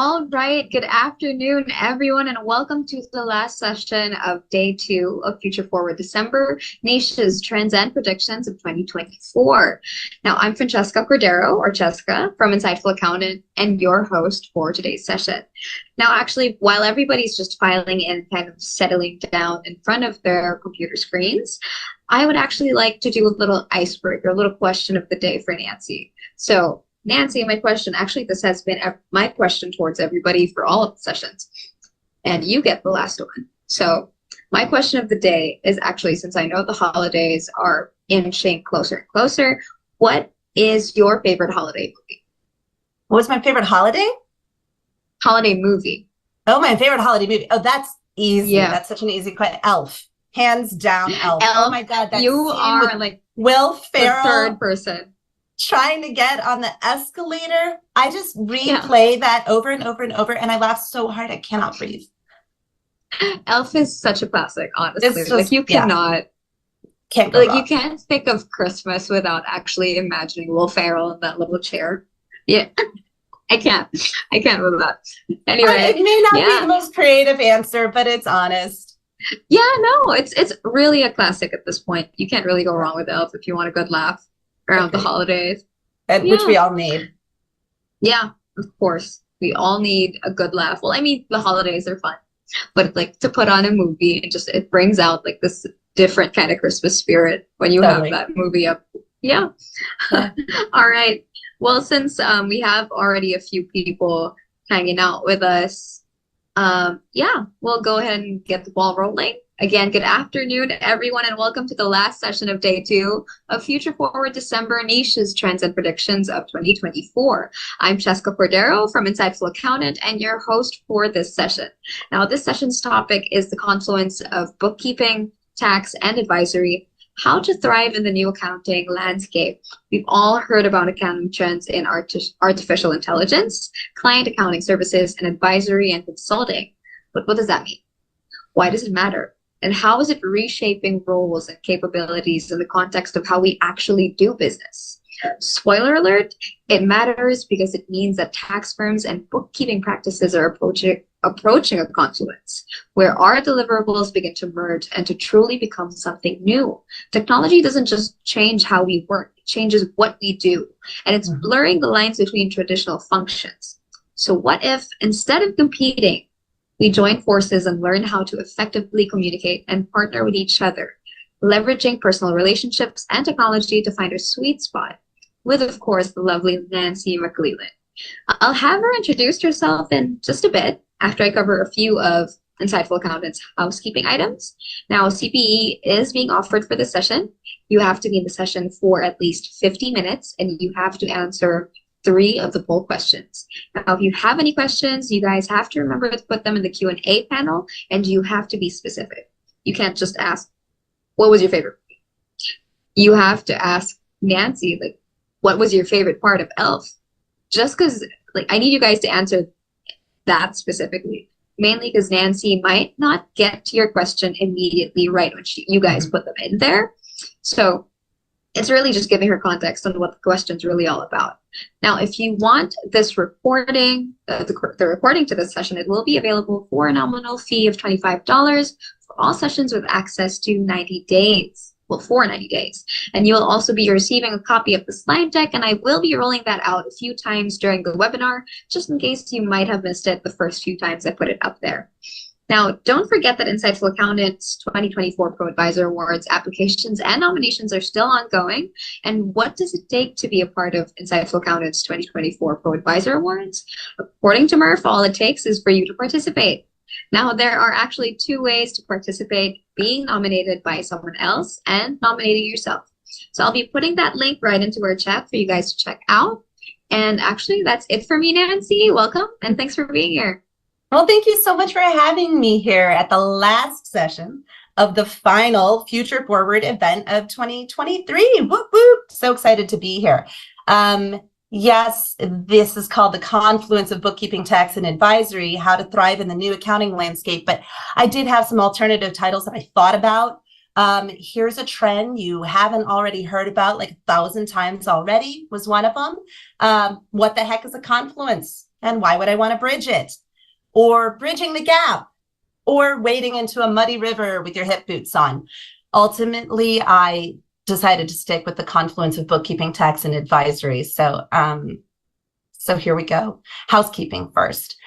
All right, good afternoon, everyone, and welcome to the last session of day two of Future Forward December, Niche's Trends and Predictions of 2024. Now, I'm Francesca Cordero, or Jessica, from Insightful Accountant, and your host for today's session. Now, actually, while everybody's just filing in, kind of settling down in front of their computer screens, I would actually like to do a little icebreaker, a little question of the day for Nancy. So, Nancy, my question, actually, this has been my question towards everybody for all of the sessions, and you get the last one. So my question of the day is actually, since I know the holidays are inching closer and closer, what is your favorite holiday movie? What's my favorite holiday? Holiday movie. Oh, my favorite holiday movie. Oh, that's easy. Yeah. That's such an easy question. Elf. Hands down, Elf. Oh my God. That you scene are with like Will Ferrell. The third person. Trying to get on the escalator. I just replay that over and over and over, and I laugh so hard I cannot breathe. Elf is such a classic, honestly. It's just, like you cannot, can't go like wrong. You can't think of Christmas without actually imagining Will Ferrell in that little chair. Yeah, I can't with that. Anyway, it may not be the most creative answer, but it's honest. Yeah, no, it's really a classic at this point. You can't really go wrong with Elf if you want a good laugh around the holidays. And which we all need. Yeah, of course. We all need a good laugh. Well, I mean, the holidays are fun, but like to put on a movie, it brings out like this different kind of Christmas spirit when you have that movie up. Yeah. All right. Well, since we have already a few people hanging out with us, we'll go ahead and get the ball rolling. Again, good afternoon, everyone, and welcome to the last session of day two of Future Forward December Niche's Trends and Predictions of 2024. I'm Jessica Cordero from Insightful Accountant and your host for this session. Now, this session's topic is the confluence of bookkeeping, tax, and advisory, how to thrive in the new accounting landscape. We've all heard about accounting trends in artificial intelligence, client accounting services, and advisory and consulting. But what does that mean? Why does it matter? And how is it reshaping roles and capabilities in the context of how we actually do business? Spoiler alert, it matters because it means that tax firms and bookkeeping practices are approaching a confluence where our deliverables begin to merge and to truly become something new. Technology doesn't just change how we work, it changes what we do, and it's blurring the lines between traditional functions. So what if, instead of competing, we join forces and learn how to effectively communicate and partner with each other, leveraging personal relationships and technology to find our sweet spot, with, of course, the lovely Nancy McClelland. I'll have her introduce herself in just a bit after I cover a few of Insightful Accountant's housekeeping items. Now, CPE is being offered for this session. You have to be in the session for at least 50 minutes, and you have to answer 3 of the poll questions. Now, if you have any questions, you guys have to remember to put them in the Q&A panel, and you have to be specific. You can't just ask, what was your favorite movie? You have to ask Nancy, like, what was your favorite part of Elf? Just because, like, I need you guys to answer that specifically, mainly because Nancy might not get to your question immediately right when you guys put them in there. So it's really just giving her context on what the question's really all about. Now, if you want this recording, the recording to this session, it will be available for a nominal fee of $25 for all sessions with access to 90 days. Well, for 90 days. And you'll also be receiving a copy of the slide deck, and I will be rolling that out a few times during the webinar, just in case you might have missed it the first few times I put it up there. Now, don't forget that Insightful Accountant's 2024 Pro Advisor Awards applications and nominations are still ongoing. And what does it take to be a part of Insightful Accountant's 2024 Pro Advisor Awards? According to Murph, all it takes is for you to participate. Now, there are actually 2 ways to participate: being nominated by someone else and nominating yourself. So I'll be putting that link right into our chat for you guys to check out. And actually, that's it for me, Nancy. Welcome, and thanks for being here. Well, thank you so much for having me here at the last session of the final Future Forward event of 2023. Whoop, whoop. So excited to be here. Yes, this is called the Confluence of Bookkeeping, Tax, and Advisory, How to Thrive in the New Accounting Landscape. But I did have some alternative titles that I thought about. Here's a trend you haven't already heard about like 1,000 times already was one of them. What the heck is a confluence? and why would I want to bridge it? Or bridging the gap, or wading into a muddy river with your hip boots on. Ultimately, I decided to stick with the confluence of bookkeeping, tax, and advisory. So here we go. Housekeeping first.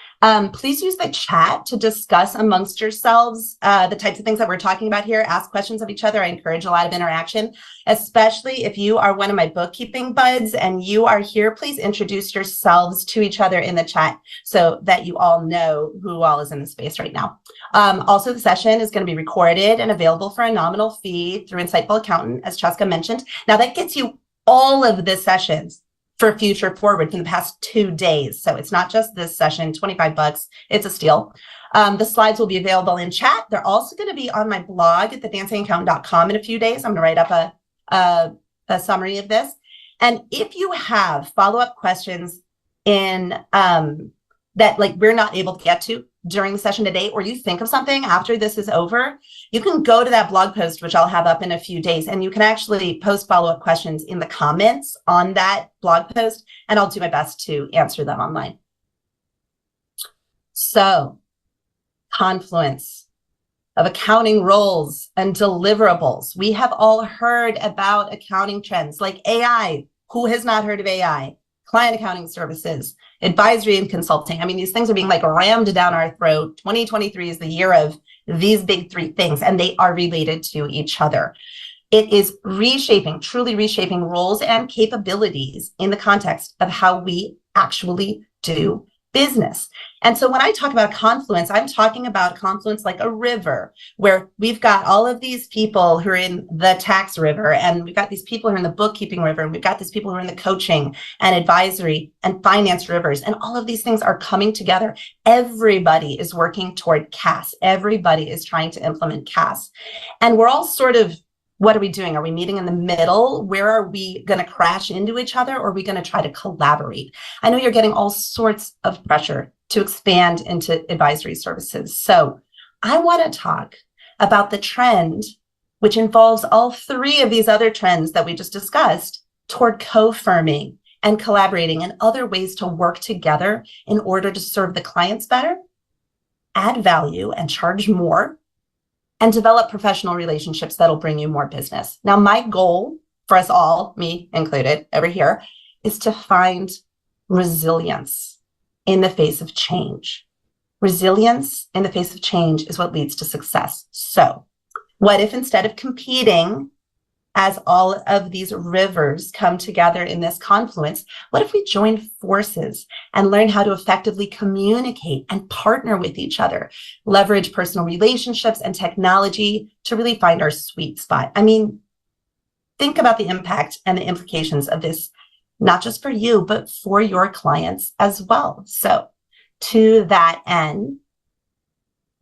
Please use the chat to discuss amongst yourselves the types of things that we're talking about here. Ask questions of each other. I encourage a lot of interaction, especially if you are one of my bookkeeping buds and you are here. Please introduce yourselves to each other in the chat so that you all know who all is in the space right now. Also, the session is going to be recorded and available for a nominal fee through Insightful Accountant, as Cheska mentioned. Now, that gets you all of the sessions for Future Forward from the past 2 days. So it's not just this session, $25, it's a steal. The slides will be available in chat. They're also going to be on my blog at thedancingaccountant.com in a few days. I'm going to write up a summary of this. And if you have follow-up questions in that like we're not able to get to during the session today, or you think of something after this is over, you can go to that blog post, which I'll have up in a few days, and you can actually post follow-up questions in the comments on that blog post, and I'll do my best to answer them online. So, confluence of accounting roles and deliverables. We have all heard about accounting trends like AI. Who has not heard of AI? Client accounting services, advisory and consulting. I mean, these things are being like rammed down our throat. 2023 is the year of these big 3 things, and they are related to each other. It is reshaping, truly reshaping roles and capabilities in the context of how we actually do business. And so when I talk about confluence, I'm talking about confluence like a river, where we've got all of these people who are in the tax river, and we've got these people who are in the bookkeeping river, and we've got these people who are in the coaching and advisory and finance rivers, and all of these things are coming together. Everybody is working toward CAS. Everybody is trying to implement CAS. And we're all sort of, what are we doing? Are we meeting in the middle? Where are we going to crash into each other, or are we going to try to collaborate? I know you're getting all sorts of pressure to expand into advisory services. So I want to talk about the trend, which involves all 3 of these other trends that we just discussed, toward co-firming and collaborating and other ways to work together in order to serve the clients better, add value and charge more, and develop professional relationships that'll bring you more business. Now, my goal for us all, me included over here, is to find resilience in the face of change. Resilience in the face of change is what leads to success. So what if instead of competing as all of these rivers come together in this confluence, what if we join forces and learn how to effectively communicate and partner with each other, leverage personal relationships and technology to really find our sweet spot? I mean, think about the impact and the implications of this, not just for you, but for your clients as well. So to that end,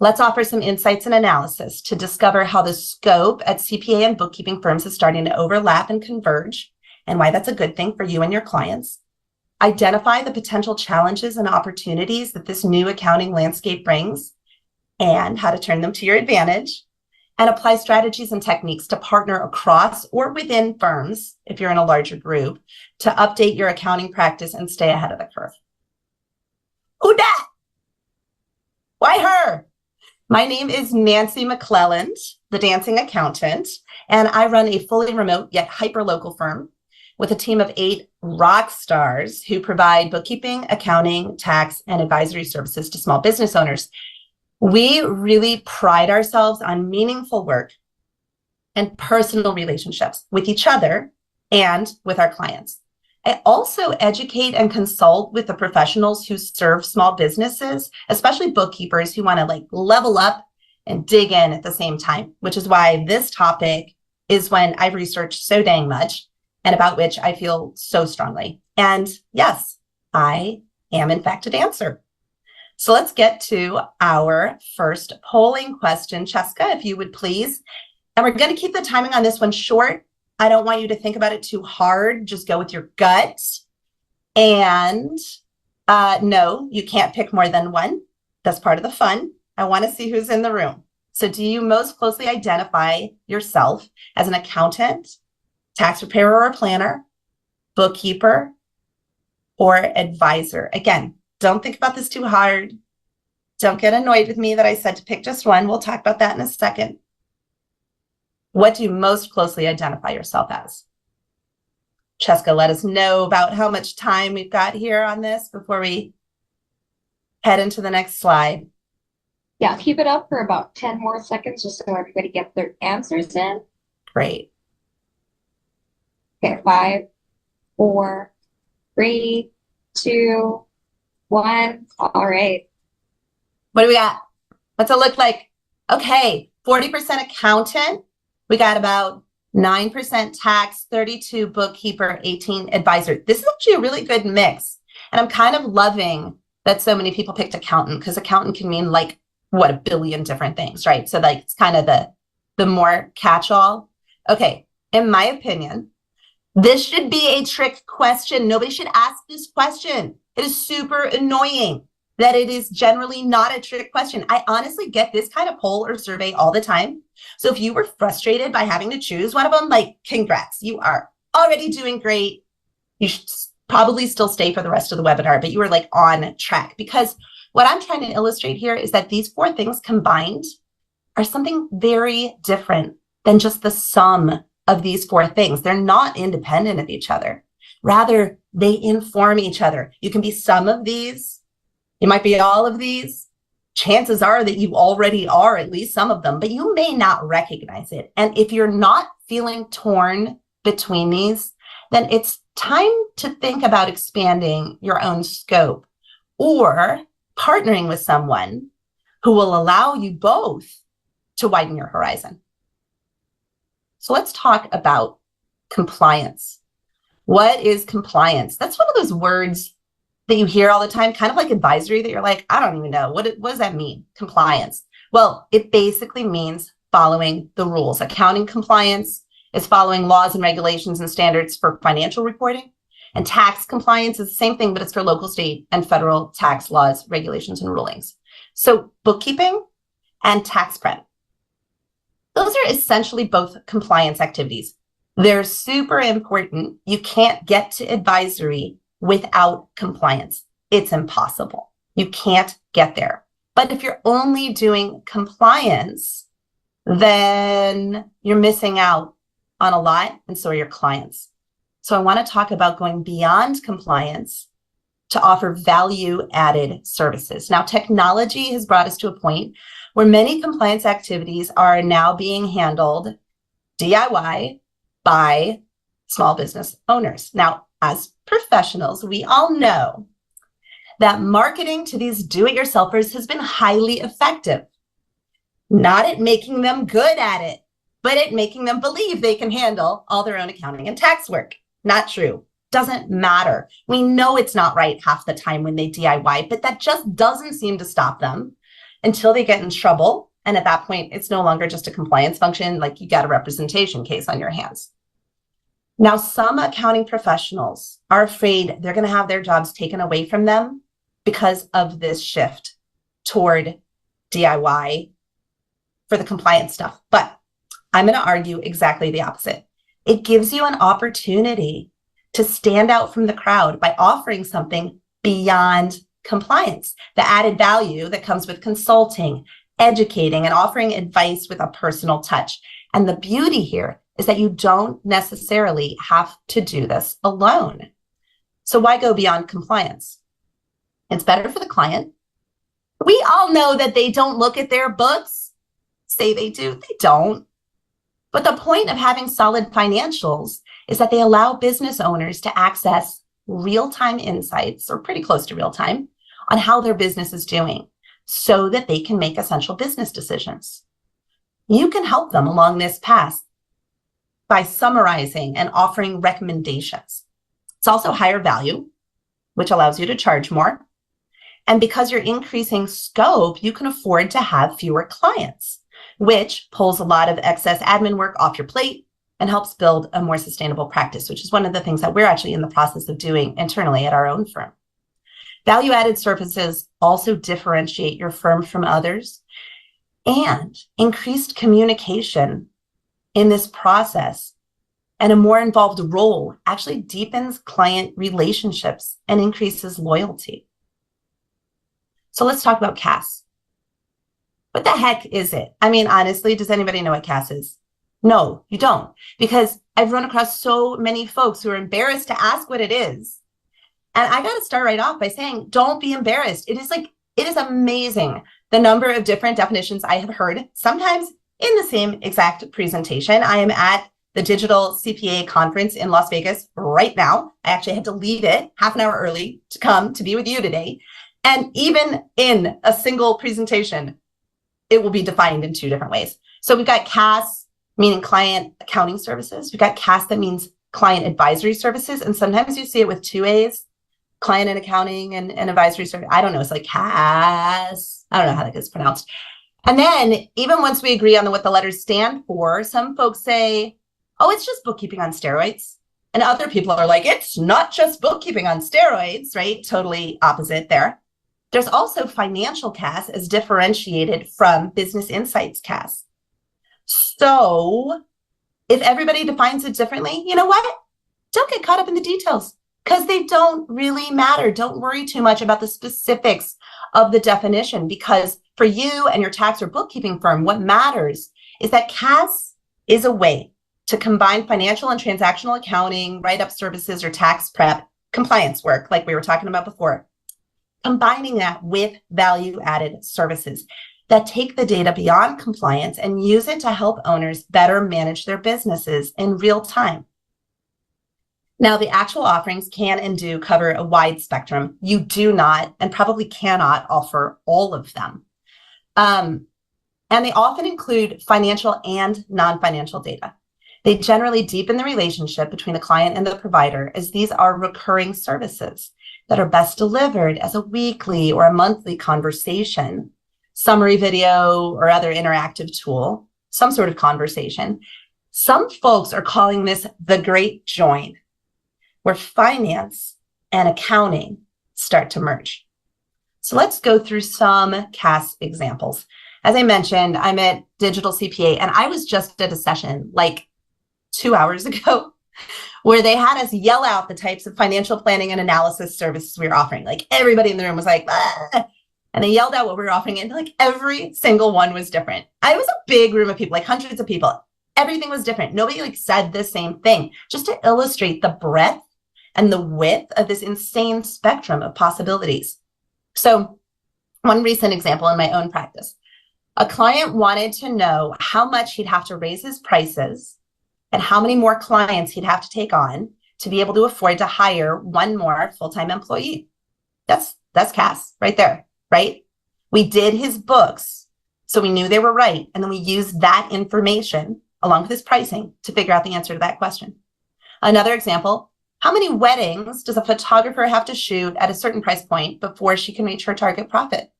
let's offer some insights and analysis to discover how the scope at CPA and bookkeeping firms is starting to overlap and converge, and why that's a good thing for you and your clients. Identify the potential challenges and opportunities that this new accounting landscape brings, and how to turn them to your advantage, and apply strategies and techniques to partner across or within firms, if you're in a larger group, to update your accounting practice and stay ahead of the curve. Who dat? Why her? My name is Nancy McClelland, the Dancing Accountant, and I run a fully remote yet hyper-local firm with a team of 8 rock stars who provide bookkeeping, accounting, tax, and advisory services to small business owners. We really pride ourselves on meaningful work and personal relationships with each other and with our clients. I also educate and consult with the professionals who serve small businesses, especially bookkeepers who want to like level up and dig in at the same time, which is why this topic is one I've researched so dang much and about which I feel so strongly. And yes, I am in fact a dancer. So let's get to our first polling question. Cheska, if you would please. And we're going to keep the timing on this one short. I don't want you to think about it too hard. Just go with your gut. And no, you can't pick more than one. That's part of the fun. I want to see who's in the room. So do you most closely identify yourself as an accountant, tax preparer or planner, bookkeeper, or advisor? Again, don't think about this too hard. Don't get annoyed with me that I said to pick just one. We'll talk about that in a second. What do you most closely identify yourself as? Cheska, let us know about how much time we've got here on this before we head into the next slide. Yeah, keep it up for about 10 more seconds just so everybody gets their answers in. Great. Okay, 5, 4, 3, 2, 1. All right. What do we got? What's it look like? Okay, 40% accountant. We got about 9% tax, 32 bookkeeper, 18 advisor. This is actually a really good mix. And I'm kind of loving that so many people picked accountant, because accountant can mean like, what, a billion different things, right? So like it's kind of the more catch-all. Okay, in my opinion, this should be a trick question. Nobody should ask this question. It is super annoying that it is generally not a trick question. I honestly get this kind of poll or survey all the time. So if you were frustrated by having to choose one of them, like, congrats, you are already doing great. You should probably still stay for the rest of the webinar, but you are like on track, because what I'm trying to illustrate here is that these 4 things combined are something very different than just the sum of these 4 things. They're not independent of each other. Rather, they inform each other. You can be some of these. You might be all of these. Chances are that you already are at least some of them, but you may not recognize it. And if you're not feeling torn between these, then it's time to think about expanding your own scope or partnering with someone who will allow you both to widen your horizon. So let's talk about compliance. What is compliance? That's one of those words that you hear all the time, kind of like advisory, that you're like, I don't even know. What does that mean? Compliance. Well, it basically means following the rules. Accounting compliance is following laws and regulations and standards for financial reporting. And tax compliance is the same thing, but it's for local, state, and federal tax laws, regulations, and rulings. So bookkeeping and tax prep, those are essentially both compliance activities. They're super important. You can't get to advisory without compliance. It's impossible. You can't get there. But if you're only doing compliance, then you're missing out on a lot, and so are your clients. So I want to talk about going beyond compliance to offer value-added services. Now, technology has brought us to a point where many compliance activities are now being handled DIY by small business owners. Now, as professionals, we all know that marketing to these do-it-yourselfers has been highly effective. Not at making them good at it, but at making them believe they can handle all their own accounting and tax work. Not true. Doesn't matter. We know it's not right half the time when they DIY, but that just doesn't seem to stop them until they get in trouble. And at that point, it's no longer just a compliance function, like you got a representation case on your hands. Now, some accounting professionals are afraid they're going to have their jobs taken away from them because of this shift toward DIY for the compliance stuff. But I'm going to argue exactly the opposite. It gives you an opportunity to stand out from the crowd by offering something beyond compliance, the added value that comes with consulting, educating, and offering advice with a personal touch. And the beauty here is that you don't necessarily have to do this alone. So why go beyond compliance? It's better for the client. We all know that they don't look at their books. Say they do, they don't. But the point of having solid financials is that they allow business owners to access real-time insights, or pretty close to real-time, on how their business is doing so that they can make essential business decisions. You can help them along this path by summarizing and offering recommendations. It's also higher value, which allows you to charge more. And because you're increasing scope, you can afford to have fewer clients, which pulls a lot of excess admin work off your plate and helps build a more sustainable practice, which is one of the things that we're actually in the process of doing internally at our own firm. Value-added services also differentiate your firm from others, and increased communication in this process and a more involved role actually deepens client relationships and increases loyalty. So let's talk about CAS. What the heck is it? I mean, honestly, does anybody know what CAS is? No, you don't, because I've run across so many folks who are embarrassed to ask what it is. And I got to start right off by saying, don't be embarrassed. It is amazing the number of different definitions I have heard, sometimes in the same exact presentation. I am at the Digital CPA conference in Las Vegas right now. I actually had to leave it half an hour early to come to be with you today. And even in a single presentation, it will be defined in two different ways. So we've got CAS, meaning client accounting services. We've got CAS that means client advisory services. And sometimes you see it with two A's, client and accounting and advisory service. I don't know. It's like CAS. I don't know how that gets pronounced. And then even once we agree on what the letters stand for, some folks say, oh, it's just bookkeeping on steroids. And other people are like, it's not just bookkeeping on steroids, right? Totally opposite there. There's also financial CAS as differentiated from business insights CAS. So if everybody defines it differently, you know what? Don't get caught up in the details because they don't really matter. Don't worry too much about the specifics of the definition, because for you and your tax or bookkeeping firm, what matters is that CAS is a way to combine financial and transactional accounting, write-up services, or tax prep compliance work, like we were talking about before, combining that with value-added services that take the data beyond compliance and use it to help owners better manage their businesses in real time. Now, the actual offerings can and do cover a wide spectrum. You do not and probably cannot offer all of them. And they often include financial and non-financial data. They generally deepen the relationship between the client and the provider, as these are recurring services that are best delivered as a weekly or a monthly conversation, summary video, or other interactive tool, some sort of conversation. Some folks are calling this the great join, where finance and accounting start to merge. So let's go through some CAS examples. As I mentioned, I'm at Digital CPA, and I was just at a session like 2 hours ago where they had us yell out the types of financial planning and analysis services we were offering. Like everybody in the room was like, ah! And they yelled out what we were offering, and like every single one was different. It was a big room of people, like hundreds of people. Everything was different. Nobody like said the same thing, just to illustrate the breadth and the width of this insane spectrum of possibilities. So one recent example in my own practice, a client wanted to know how much he'd have to raise his prices and how many more clients he'd have to take on to be able to afford to hire one more full-time employee. That's CAS right there, right? We did his books, so we knew they were right. And then we used that information along with his pricing to figure out the answer to that question. Another example, how many weddings does a photographer have to shoot at a certain price point before she can reach her target profit?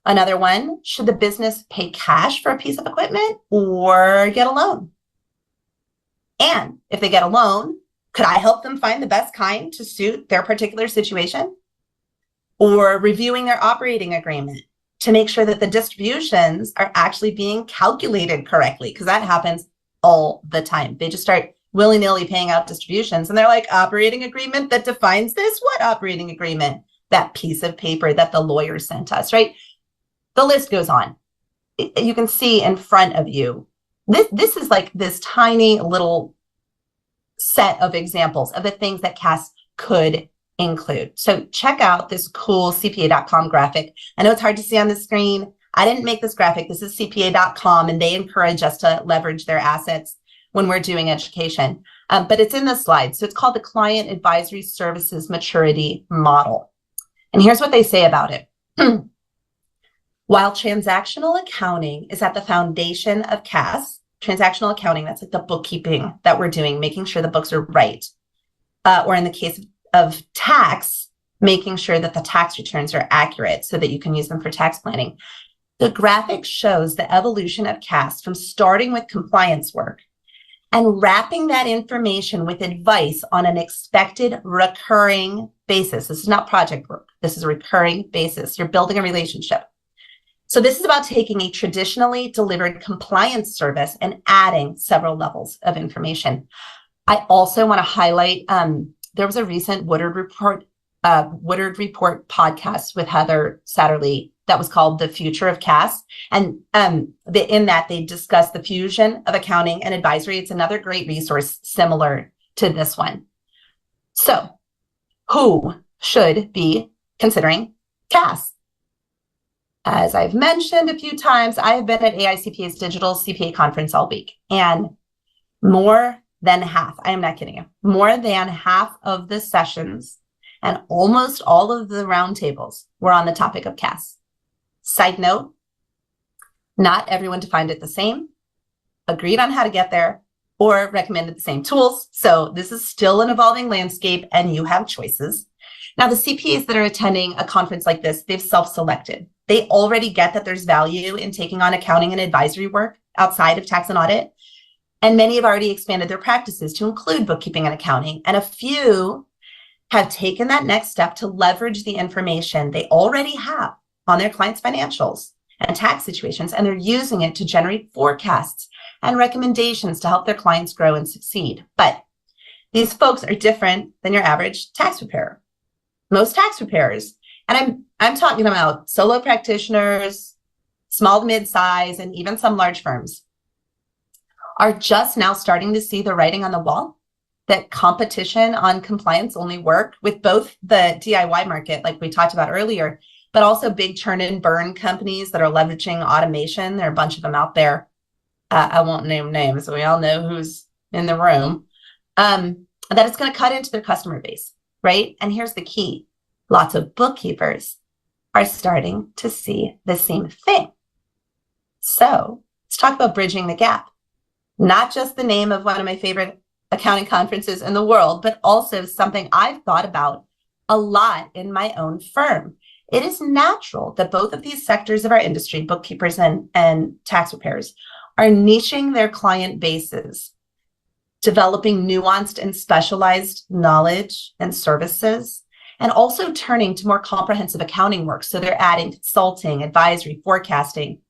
Another one, should the business pay cash for a piece of equipment or get a loan? And if they get a loan, could I help them find the best kind to suit their particular situation? Or reviewing their operating agreement to make sure that the distributions are actually being calculated correctly, because that happens all the time. They just start willy-nilly paying out distributions and they're like, operating agreement that defines this? What operating agreement? That piece of paper that the lawyer sent us, right? The list goes on. You can see in front of you, this is like this tiny little set of examples of the things that CAS could include. So check out this cool CPA.com graphic. I know it's hard to see on the screen. I didn't make this graphic. This is CPA.com, and they encourage us to leverage their assets when we're doing education. But it's in the slide. So it's called the Client Advisory Services Maturity Model. And here's what they say about it. While transactional accounting is at the foundation of CAS, transactional accounting, that's like the bookkeeping that we're doing, making sure the books are right. Or in the case of tax, making sure that the tax returns are accurate so that you can use them for tax planning. The graphic shows the evolution of CAS from starting with compliance work and wrapping that information with advice on an expected recurring basis. This is not project work. This is a recurring basis. You're building a relationship. So this is about taking a traditionally delivered compliance service and adding several levels of information. I also want to highlight, there was a recent Woodard report Woodard Report podcast with Heather Satterley that was called The Future of CAS. And in that, they discuss the fusion of accounting and advisory. It's another great resource similar to this one. So who should be considering CAS? As I've mentioned a few times, I have been at AICPA's digital CPA conference all week, and more than half, I am not kidding you, more than half of the sessions and almost all of the roundtables were on the topic of CAS. Side note, not everyone defined it the same, agreed on how to get there, or recommended the same tools. So this is still an evolving landscape and you have choices. Now, the CPAs that are attending a conference like this, they've self-selected. They already get that there's value in taking on accounting and advisory work outside of tax and audit. And many have already expanded their practices to include bookkeeping and accounting. And a few have taken that next step to leverage the information they already have on their clients' financials and tax situations, and they're using it to generate forecasts and recommendations to help their clients grow and succeed. But these folks are different than your average tax preparer. Most tax preparers, and I'm talking about solo practitioners, small to mid-size, and even some large firms, are just now starting to see the writing on the wall that competition on compliance only work with both the DIY market, like we talked about earlier, but also big churn and burn companies that are leveraging automation. There are a bunch of them out there. I won't name names, so we all know who's in the room. That it's going to cut into their customer base, right? And here's the key. Lots of bookkeepers are starting to see the same thing. So let's talk about bridging the gap. Not just the name of one of my favorite accounting conferences in the world, but also something I've thought about a lot in my own firm. It is natural that both of these sectors of our industry, bookkeepers and tax preparers, are niching their client bases, developing nuanced and specialized knowledge and services, and also turning to more comprehensive accounting work. So they're adding consulting, advisory, forecasting,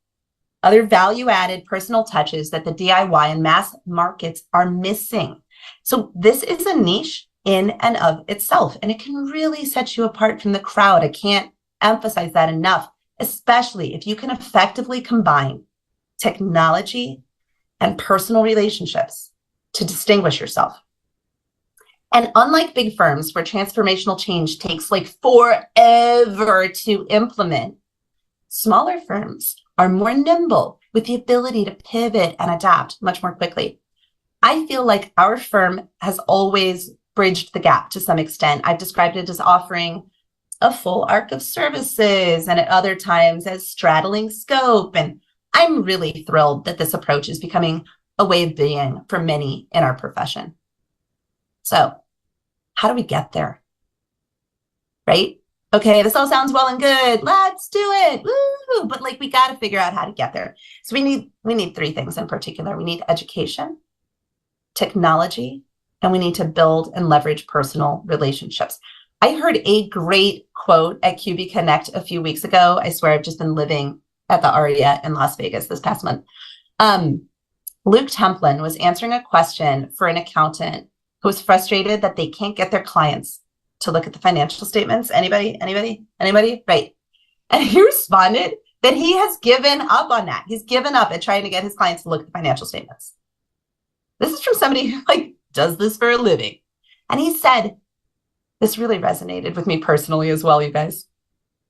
other value-added personal touches that the DIY and mass markets are missing. So this is a niche in and of itself, and it can really set you apart from the crowd. I can't emphasize that enough, especially if you can effectively combine technology and personal relationships to distinguish yourself. And unlike big firms where transformational change takes like forever to implement, smaller firms are more nimble with the ability to pivot and adapt much more quickly. I feel like our firm has always bridged the gap to some extent. I've described it as offering a full arc of services and at other times as straddling scope. And I'm really thrilled that this approach is becoming a way of being for many in our profession. So how do we get there? Right? Okay, this all sounds well and good. Let's do it. Woo! But like we got to figure out how to get there. So we need three things in particular. We need education, technology, and we need to build and leverage personal relationships. I heard a great quote at QB Connect a few weeks ago. I swear I've just been living at the Aria in Las Vegas this past month. Luke Templin was answering a question for an accountant who was frustrated that they can't get their clients to look at the financial statements. Anybody? Right. And he responded that he has given up on that. He's given up at trying to get his clients to look at the financial statements. This is from somebody who does this for a living. And he said, this really resonated with me personally as well, you guys.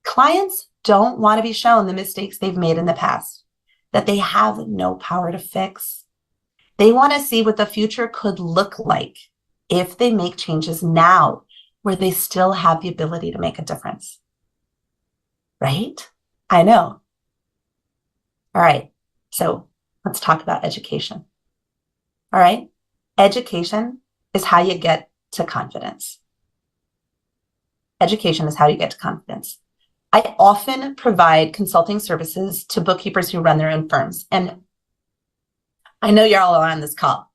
Clients don't want to be shown the mistakes they've made in the past, that they have no power to fix. They want to see what the future could look like if they make changes now, where they still have the ability to make a difference. Right? I know. All right. So let's talk about education. All right. Education is how you get to confidence. Education is how you get to confidence. I often provide consulting services to bookkeepers who run their own firms. And I know you're all on this call.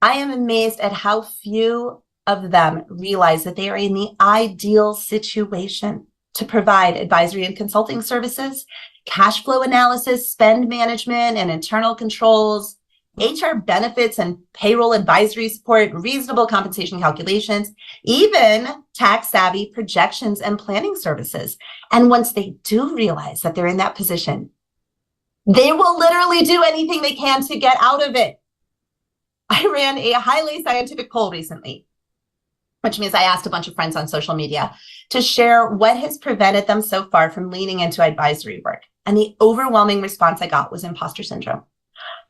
I am amazed at how few of them realize that they are in the ideal situation to provide advisory and consulting services, cash flow analysis, spend management, and internal controls, HR benefits and payroll advisory support, reasonable compensation calculations, even tax-savvy projections and planning services. And once they do realize that they're in that position, they will literally do anything they can to get out of it. I ran a highly scientific poll recently, which means I asked a bunch of friends on social media to share what has prevented them so far from leaning into advisory work. And the overwhelming response I got was imposter syndrome,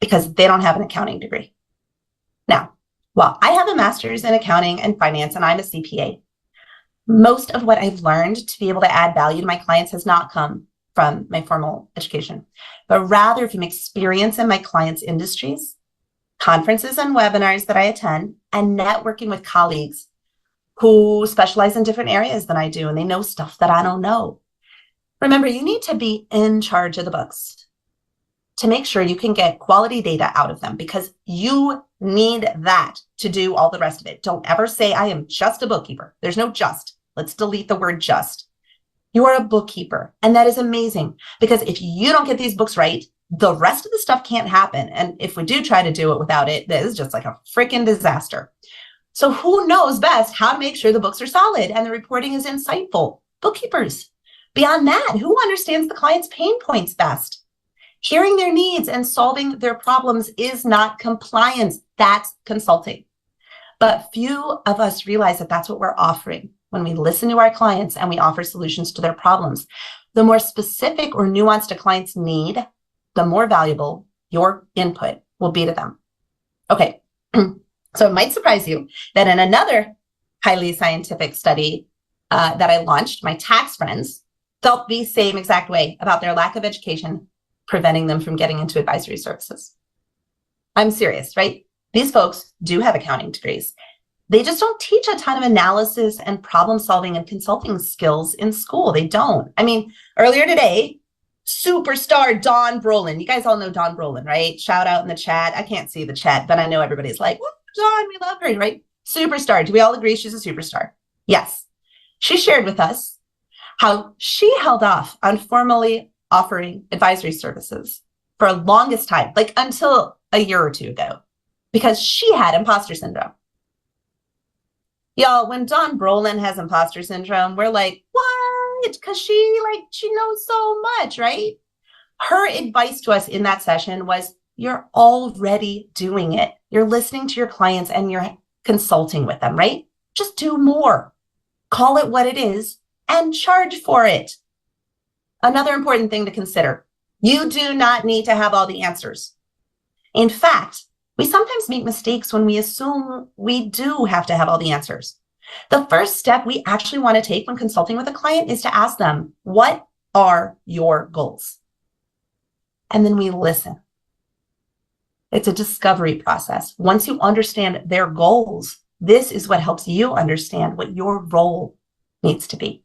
because they don't have an accounting degree. Now, while I have a master's in accounting and finance, and I'm a CPA, most of what I've learned to be able to add value to my clients has not come from my formal education, but rather from experience in my clients' industries, conferences and webinars that I attend, and networking with colleagues who specialize in different areas than I do, and they know stuff that I don't know. Remember, you need to be in charge of the books to make sure you can get quality data out of them, because you need that to do all the rest of it. Don't ever say, I am just a bookkeeper. There's no just. Let's delete the word just. You are a bookkeeper, and that is amazing, because if you don't get these books right, the rest of the stuff can't happen. And if we do try to do it without it, this is just like a freaking disaster. So who knows best how to make sure the books are solid and the reporting is insightful? Bookkeepers. Beyond that, who understands the client's pain points best? Hearing their needs and solving their problems is not compliance. That's consulting. But few of us realize that that's what we're offering when we listen to our clients and we offer solutions to their problems. The more specific or nuanced a client's need, the more valuable your input will be to them. Okay, so it might surprise you that in another highly scientific study that I launched, my tax friends felt the same exact way about their lack of education preventing them from getting into advisory services. I'm serious, right? These folks do have accounting degrees. They just don't teach a ton of analysis and problem solving and consulting skills in school. They don't. I mean, earlier today, superstar Dawn Brolin. You guys all know Dawn Brolin, right? Shout out in the chat. I can't see the chat, but I know everybody's like, oh, Dawn, we love her, right? Superstar. Do we all agree she's a superstar? Yes. She shared with us how she held off on formally offering advisory services for a longest time, like until a year or two ago, because she had imposter syndrome. Y'all, when Dawn Brolin has imposter syndrome, we're like, what? Because she knows so much, right? Her advice to us in that session was, you're already doing it. You're listening to your clients and you're consulting with them, right? Just do more. Call it what it is and charge for it. Another important thing to consider, you do not need to have all the answers. In fact, we sometimes make mistakes when we assume we do have to have all the answers. The first step we actually want to take when consulting with a client is to ask them, what are your goals? And then we listen. It's a discovery process. Once you understand their goals, this is what helps you understand what your role needs to be.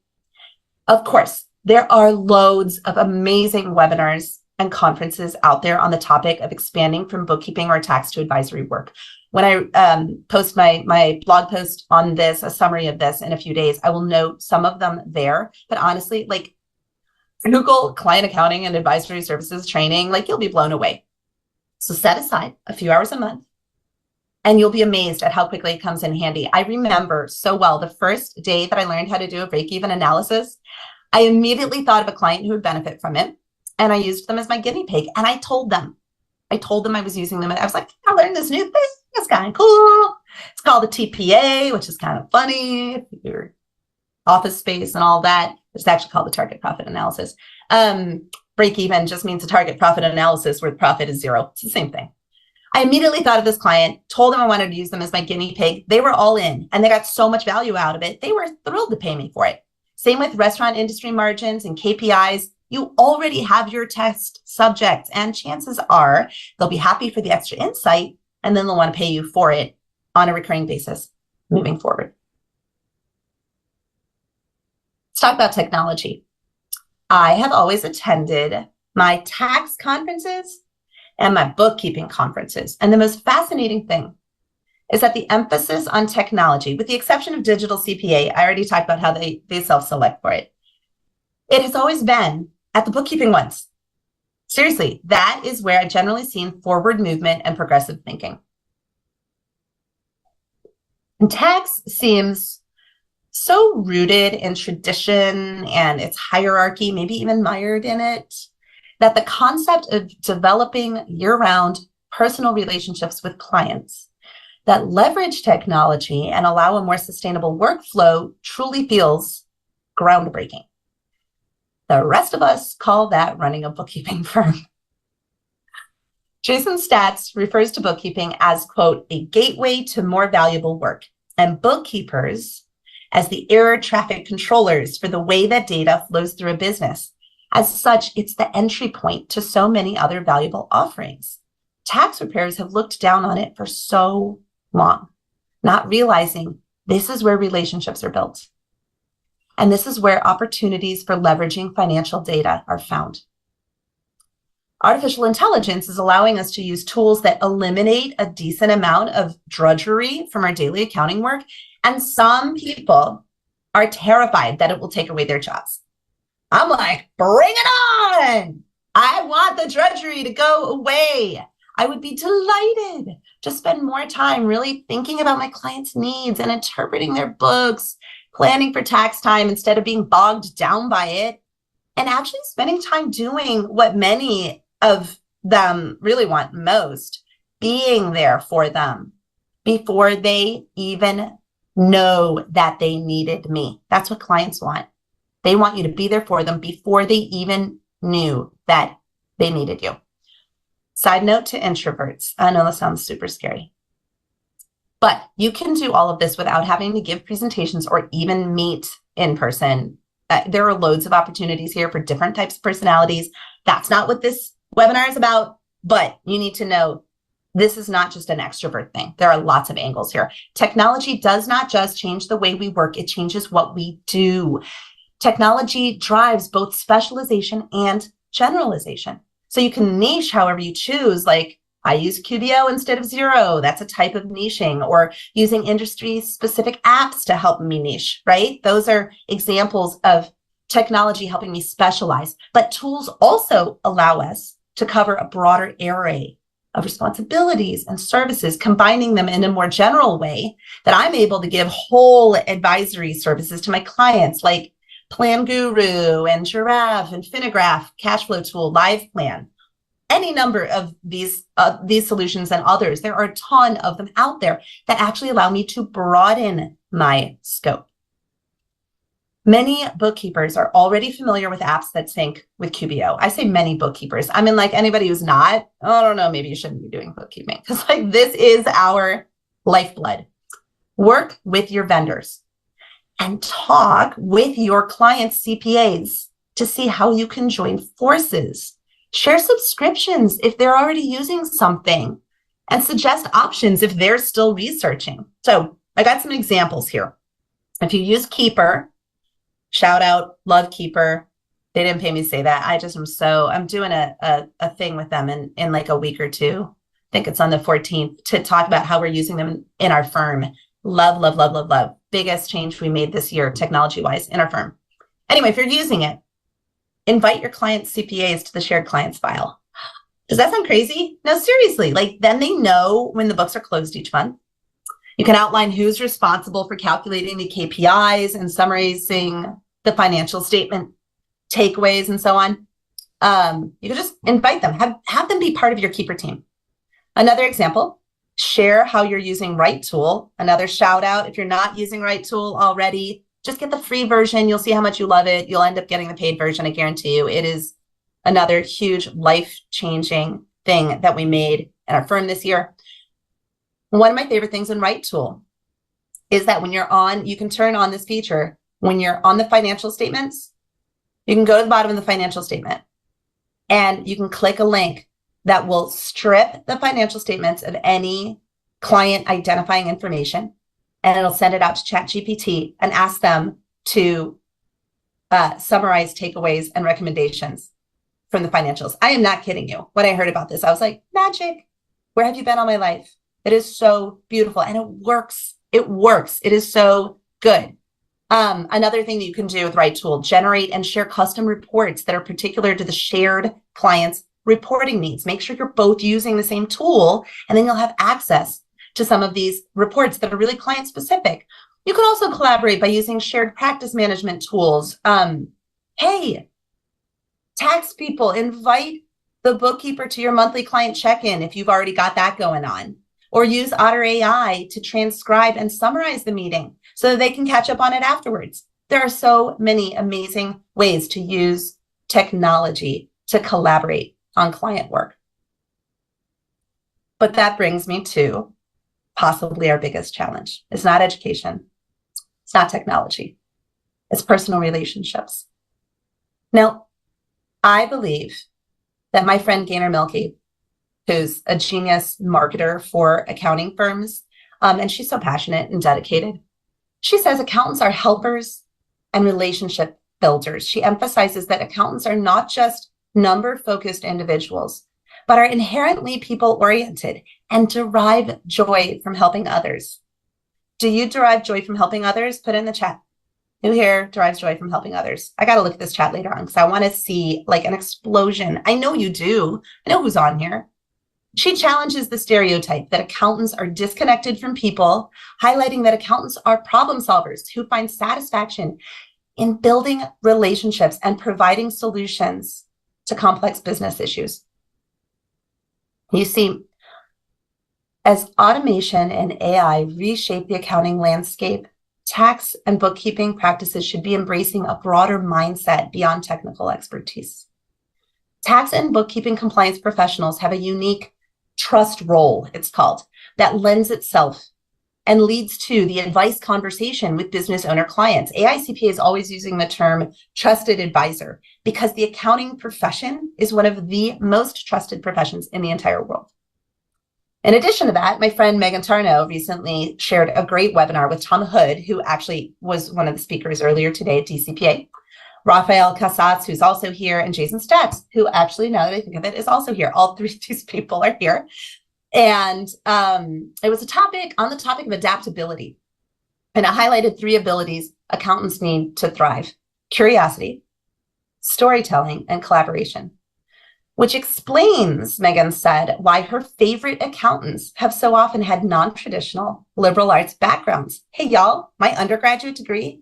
Of course, there are loads of amazing webinars and conferences out there on the topic of expanding from bookkeeping or tax to advisory work. When I post my blog post on this, a summary of this in a few days, I will note some of them there. But honestly, like Google client accounting and advisory services training, like you'll be blown away. So set aside a few hours a month and you'll be amazed at how quickly it comes in handy. I remember so well the first day that I learned how to do a break-even analysis, I immediately thought of a client who would benefit from it. And I used them as my guinea pig. And I told them I was using them. And I was like, I learned this new thing. It's kind of cool. It's called the TPA, which is kind of funny. Your office space and all that. It's actually called the target profit analysis. Break even just means a target profit analysis where the profit is zero. It's the same thing. I immediately thought of this client, told them I wanted to use them as my guinea pig. They were all in and they got so much value out of it. They were thrilled to pay me for it. Same with restaurant industry margins and KPIs. You already have your test subjects and chances are they'll be happy for the extra insight and then they'll want to pay you for it on a recurring basis moving forward. Let's talk about technology. I have always attended my tax conferences and my bookkeeping conferences. And the most fascinating thing is that the emphasis on technology, with the exception of digital CPA, I already talked about how they self-select for it. It has always been at the bookkeeping ones. Seriously, that is where I've generally seen forward movement and progressive thinking. And tax seems so rooted in tradition and its hierarchy, maybe even mired in it, that the concept of developing year-round personal relationships with clients that leverage technology and allow a more sustainable workflow truly feels groundbreaking. The rest of us call that running a bookkeeping firm. Jason Statz refers to bookkeeping as, quote, a gateway to more valuable work, and bookkeepers as the air traffic controllers for the way that data flows through a business. As such, it's the entry point to so many other valuable offerings. Tax preparers have looked down on it for so long, not realizing this is where relationships are built. And this is where opportunities for leveraging financial data are found. Artificial intelligence is allowing us to use tools that eliminate a decent amount of drudgery from our daily accounting work. And some people are terrified that it will take away their jobs. I'm like, bring it on. I want the drudgery to go away. I would be delighted to spend more time really thinking about my clients' needs and interpreting their books, planning for tax time instead of being bogged down by it, and actually spending time doing what many of them really want most, being there for them before they even know that they needed me. That's what clients want. They want you to be there for them before they even knew that they needed you. Side note to introverts. I know that sounds super scary, but you can do all of this without having to give presentations or even meet in person. There are loads of opportunities here for different types of personalities. That's not what this webinar is about, but you need to know this is not just an extrovert thing. There are lots of angles here. Technology does not just change the way we work, it changes what we do. Technology drives both specialization and generalization. So you can niche however you choose, like I use QBO instead of Xero. That's a type of niching, or using industry-specific apps to help me niche, right? Those are examples of technology helping me specialize. But tools also allow us to cover a broader array of responsibilities and services, combining them in a more general way that I'm able to give whole advisory services to my clients, like Plan Guru and Giraffe and Finagraph, Cashflow Tool, Live Plan, any number of these solutions and others. There are a ton of them out there that actually allow me to broaden my scope. Many bookkeepers are already familiar with apps that sync with QBO. I say many bookkeepers. I mean, like anybody who's not, I don't know, maybe you shouldn't be doing bookkeeping, because like this is our lifeblood. Work with your vendors and talk with your clients' CPAs to see how you can join forces. Share subscriptions if they're already using something, and suggest options if they're still researching. So I got some examples here. If you use Keeper, shout out, love Keeper. They didn't pay me to say that. I'm doing a thing with them in like a week or two. I think it's on the 14th, to talk about how we're using them in our firm. Love, love, love, love, love. Biggest change we made this year, technology-wise, in our firm. Anyway, if you're using it, invite your client's CPAs to the shared clients file. Does that sound crazy? No, seriously. Like, then they know when the books are closed each month. You can outline who's responsible for calculating the KPIs and summarizing the financial statement takeaways and so on. You can just invite them, have them be part of your Keeper team. Another example, share how you're using Right Tool. Another shout out, if you're not using Right Tool already, just get the free version. You'll see how much you love it. You'll end up getting the paid version. I guarantee you. It is another huge life-changing thing that we made in our firm this year. One of my favorite things in Right Tool is that when you're on, you can turn on this feature. When you're on the financial statements, you can go to the bottom of the financial statement and you can click a link that will strip the financial statements of any client identifying information, and it'll send it out to ChatGPT and ask them to summarize takeaways and recommendations from the financials. I am not kidding you. When I heard about this, I was like, magic. Where have you been all my life? It is so beautiful, and it works. It works. It is so good. Another thing that you can do with Right Tool, generate and share custom reports that are particular to the shared client's reporting needs. Make sure you're both using the same tool, and then you'll have access to some of these reports that are really client specific. You can also collaborate by using shared practice management tools. Hey, tax people, invite the bookkeeper to your monthly client check-in if you've already got that going on. Or use Otter AI to transcribe and summarize the meeting so that they can catch up on it afterwards. There are so many amazing ways to use technology to collaborate on client work. But that brings me to possibly our biggest challenge. It's not education. It's not technology. It's personal relationships. Now, I believe that my friend Gaynor Milkey, who's a genius marketer for accounting firms, and she's so passionate and dedicated, she says accountants are helpers and relationship builders. She emphasizes that accountants are not just number-focused individuals, but are inherently people-oriented and derive joy from helping others. Do you derive joy from helping others? Put in the chat. Who here derives joy from helping others? I got to look at this chat later on because I want to see like an explosion. I know you do. I know who's on here. She challenges the stereotype that accountants are disconnected from people, highlighting that accountants are problem solvers who find satisfaction in building relationships and providing solutions to complex business issues. You see, as automation and AI reshape the accounting landscape, tax and bookkeeping practices should be embracing a broader mindset beyond technical expertise. Tax and bookkeeping compliance professionals have a unique trust role, it's called, that lends itself and leads to the advice conversation with business owner clients. AICPA is always using the term trusted advisor because the accounting profession is one of the most trusted professions in the entire world. In addition to that, my friend Megan Tarnow recently shared a great webinar with Tom Hood, who actually was one of the speakers earlier today at DCPA, Rafael Casas, who's also here, and Jason Stacks, who actually, now that I think of it, is also here. All three of these people are here. And it was a topic on the topic of adaptability. And it highlighted 3 abilities accountants need to thrive: curiosity, storytelling, and collaboration. Which explains, Megan said, why her favorite accountants have so often had non-traditional liberal arts backgrounds. Hey, y'all, my undergraduate degree,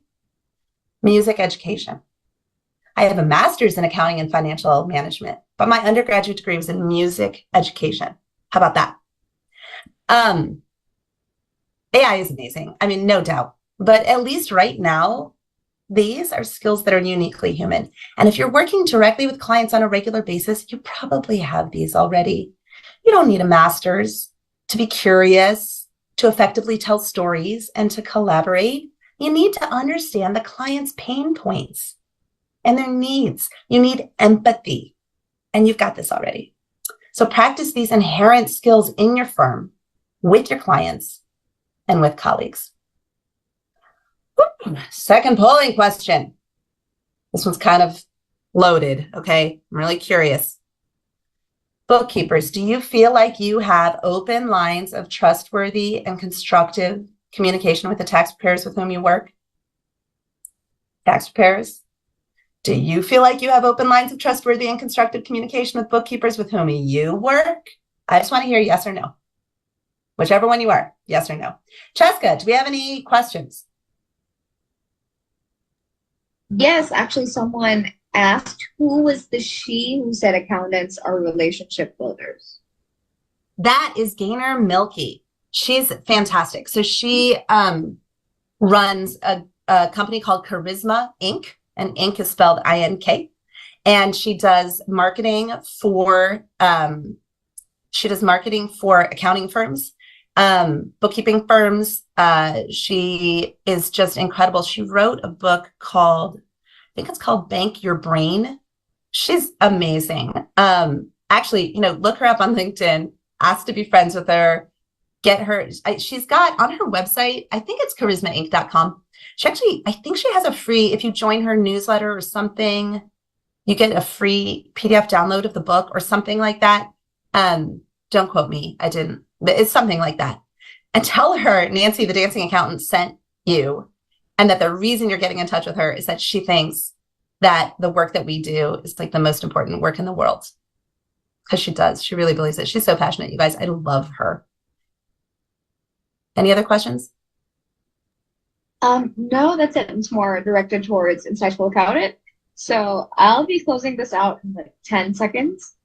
music education. I have a master's in accounting and financial management, but my undergraduate degree was in music education. How about that? AI is amazing. I mean, no doubt. But at least right now, these are skills that are uniquely human. And if you're working directly with clients on a regular basis, you probably have these already. You don't need a master's to be curious, to effectively tell stories, and to collaborate. You need to understand the client's pain points and their needs. You need empathy, and you've got this already. So practice these inherent skills in your firm, with your clients, and with colleagues. Second polling question. This one's kind of loaded, okay? I'm really curious. Bookkeepers, do you feel like you have open lines of trustworthy and constructive communication with the tax preparers with whom you work? Tax preparers, do you feel like you have open lines of trustworthy and constructive communication with bookkeepers with whom you work? I just want to hear yes or no. Whichever one you are, yes or no. Cheska, do we have any questions? Yes, actually, someone asked, who was the she who said accountants are relationship builders? That is Gaynor Milkey. She's fantastic. So she runs a company called Charisma Inc., and Inc. is spelled I-N-K. And she does marketing for accounting firms, bookkeeping firms. She is just incredible. She wrote a book called, I think it's called Bank Your Brain. She's amazing. Actually, look her up on LinkedIn, ask to be friends with her, get her. She's got on her website, I think it's charismainc.com. I think she has a free, if you join her newsletter or something, you get a free PDF download of the book or something like that. Don't quote me. I didn't. It's something like that. And tell her Nancy, the dancing accountant, sent you, and that the reason you're getting in touch with her is that she thinks that the work that we do is like the most important work in the world. because she does. She really believes it. She's so passionate, you guys. I love her. Any other questions? No, that's it. It's more directed towards insightful accountant. So I'll be closing this out in like 10 seconds.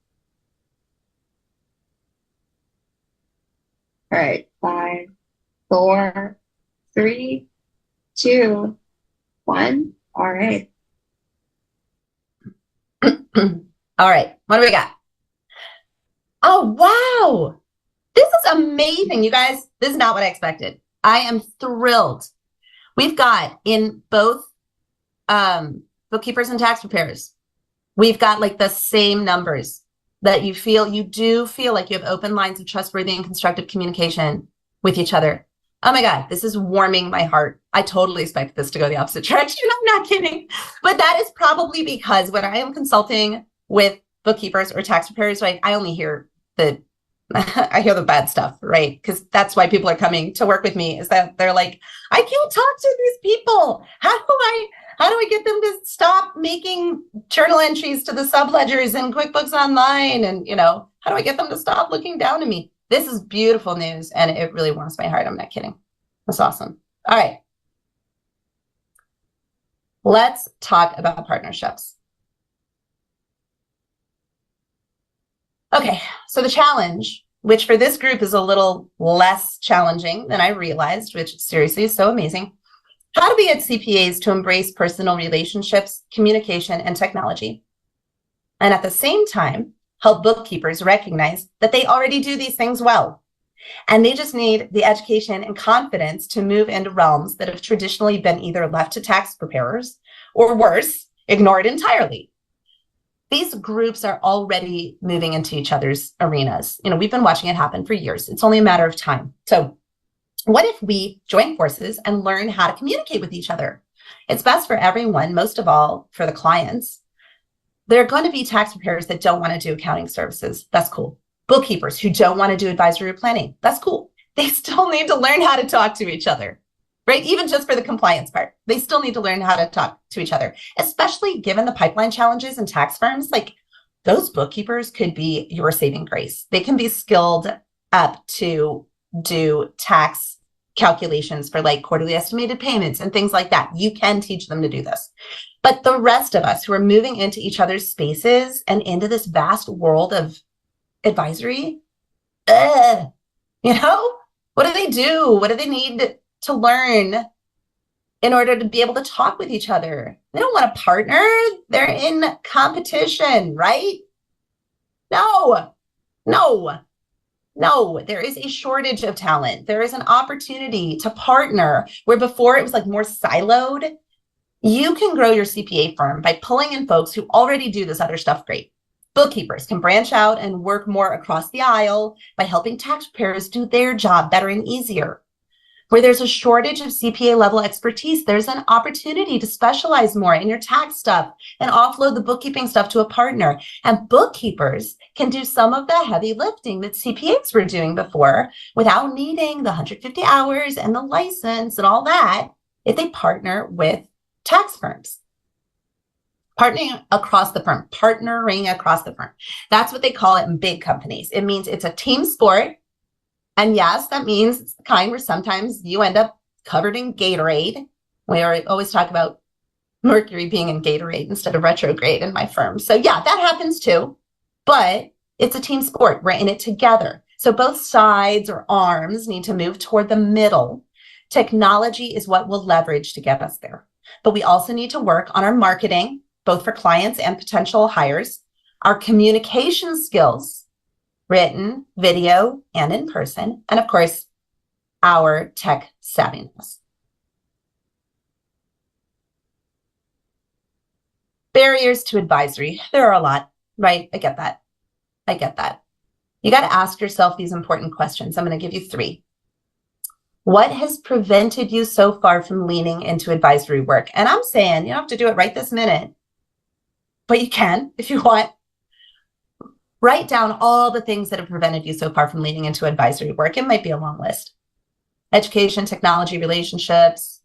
All right, 5, 4, 3, 2, 1. All right. All right, what do we got? Oh, wow. This is amazing, you guys. This is not what I expected. I am thrilled. We've got in both bookkeepers and tax preparers, we've got like the same numbers that you do feel like you have open lines of trustworthy and constructive communication with each other. Oh my God, this is warming my heart. I totally expect this to go the opposite direction. I'm not kidding. But that is probably because when I am consulting with bookkeepers or tax preparers, right, I only hear I hear the bad stuff, right? Because that's why people are coming to work with me, is that they're like, I can't talk to these people. How do I get them to stop making journal entries to the subledgers in QuickBooks Online? And, how do I get them to stop looking down at me? This is beautiful news, and it really warms my heart. I'm not kidding. That's awesome. All right. Let's talk about partnerships. Okay, so the challenge, which for this group is a little less challenging than I realized, which seriously is so amazing. How do we get CPAs to embrace personal relationships, communication, and technology? And at the same time, help bookkeepers recognize that they already do these things well. And they just need the education and confidence to move into realms that have traditionally been either left to tax preparers or worse, ignored entirely. These groups are already moving into each other's arenas. We've been watching it happen for years. It's only a matter of time. So what if we join forces and learn how to communicate with each other? It's best for everyone, most of all for the clients. There are going to be tax preparers that don't want to do accounting services. That's cool. Bookkeepers who don't want to do advisory or planning. That's cool. They still need to learn how to talk to each other, right? Even just for the compliance part, they still need to learn how to talk to each other, especially given the pipeline challenges in tax firms. Like, those bookkeepers could be your saving grace. They can be skilled up to do tax calculations for like quarterly estimated payments and things like that. You can teach them to do this. But the rest of us who are moving into each other's spaces and into this vast world of advisory, what do they do? What do they need to learn in order to be able to talk with each other? They don't want to partner. They're in competition, right? No, there is a shortage of talent. There is an opportunity to partner where before it was like more siloed. You can grow your CPA firm by pulling in folks who already do this other stuff great. Bookkeepers can branch out and work more across the aisle by helping tax preparers do their job better and easier. Where there's a shortage of CPA level expertise, there's an opportunity to specialize more in your tax stuff and offload the bookkeeping stuff to a partner. And bookkeepers can do some of the heavy lifting that CPAs were doing before without needing the 150 hours and the license and all that if they partner with tax firms. Partnering across the firm. That's what they call it in big companies. It means it's a team sport. And yes, that means it's the kind where sometimes you end up covered in Gatorade. We always talk about Mercury being in Gatorade instead of retrograde in my firm. So yeah, that happens too. But it's a team sport. We're in it together. So both sides or arms need to move toward the middle. Technology is what we'll leverage to get us there. But we also need to work on our marketing, both for clients and potential hires, our communication skills, written, video, and in person, and of course, our tech savviness. Barriers to advisory. There are a lot, right? I get that. You got to ask yourself these important questions. I'm going to give you 3. What has prevented you so far from leaning into advisory work? And I'm saying you don't have to do it right this minute, but you can if you want. Write down all the things that have prevented you so far from leaning into advisory work. It might be a long list. Education, technology, relationships,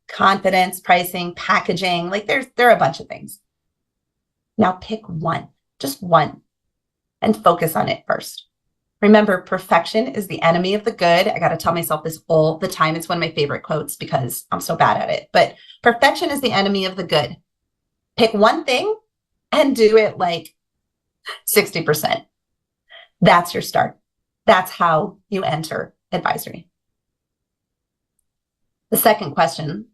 confidence, pricing, packaging. Like there are a bunch of things. Now pick one, just one, and focus on it first. Remember, perfection is the enemy of the good. I got to tell myself this all the time. It's one of my favorite quotes because I'm so bad at it. But perfection is the enemy of the good. Pick one thing and do it like 60%. That's your start. That's how you enter advisory. The second question,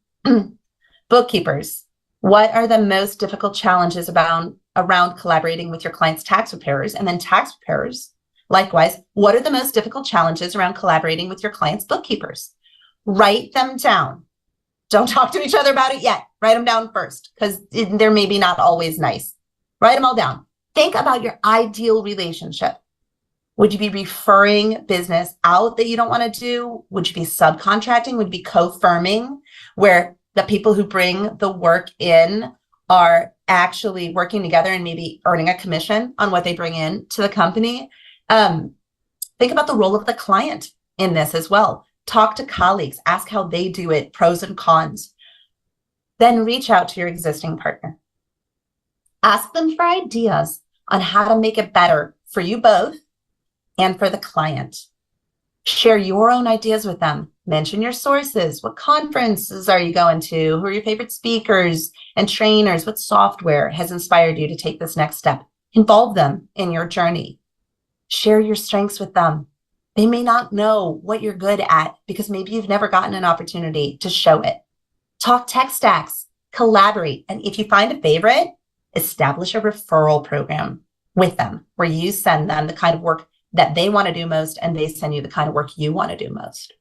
bookkeepers, what are the most difficult challenges around collaborating with your client's tax preparers? And then tax preparers, likewise, what are the most difficult challenges around collaborating with your client's bookkeepers? Write them down. Don't talk to each other about it yet. Write them down first, because they're maybe not always nice. Write them all down. Think about your ideal relationship. Would you be referring business out that you don't want to do? Would you be subcontracting? Would you be co-firming, where the people who bring the work in are actually working together and maybe earning a commission on what they bring in to the company? Think about the role of the client in this as well. Talk to colleagues, ask how they do it, pros and cons. Then reach out to your existing partner. Ask them for ideas on how to make it better for you both and for the client. Share your own ideas with them. Mention your sources. What conferences are you going to? Who are your favorite speakers and trainers? What software has inspired you to take this next step? Involve them in your journey. Share your strengths with them. They may not know what you're good at because maybe you've never gotten an opportunity to show it. Talk tech stacks, collaborate, and if you find a favorite, establish a referral program with them where you send them the kind of work that they want to do most and they send you the kind of work you want to do most.